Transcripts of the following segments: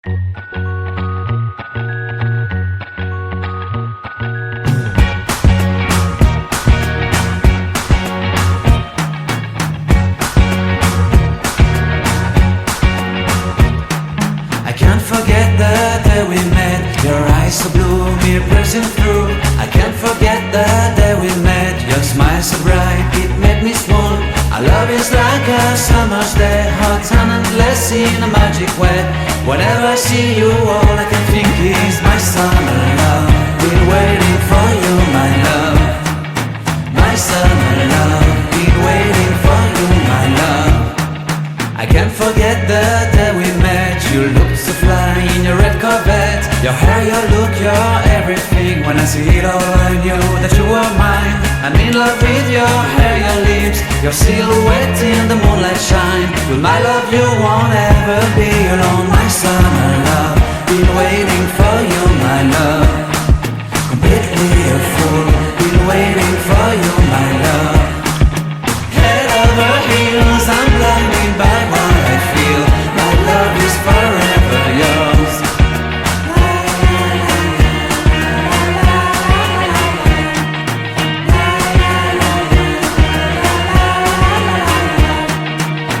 I can't forget the day we met. Your eyes so blue, me pressing through. I can't forget the day we met. Your smile so bright, it made me swoon. Our love is like a summer's day, hot and endless in a magic way. Whenever I see you, all I can think is my summer love. Been waiting for you, my love. My summer love. Been waiting for you, my love. I can't forget the day we met. You looked so fly in your red Corvette. Your hair, your look, your everything. When I see it all, I knew that you were mine. I'm in love with your hair, your lips, your silhouette in the moonlight shine. With my love you won't ever be alone. My summer love, been waiting for you, my love. Completely a fool, been waiting for you, my love. Head over heels, I'm blinded by what I feel. My love is forever yours.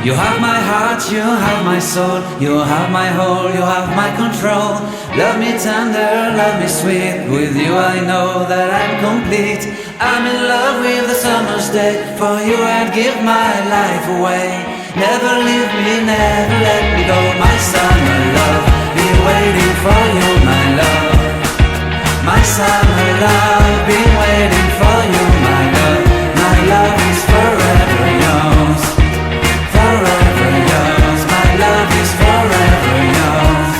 You have my heart, you have my soul. You have my whole, you have my control. Love me tender, love me sweet. With you I know that I'm complete. I'm in love with the summer's day. For you I'd give my life away. Never leave me, never let me go. My summer love, been waiting for you, my love. My summer love, been waiting for you, my love. My love is forever yours. Forever yours, my love is forever yours.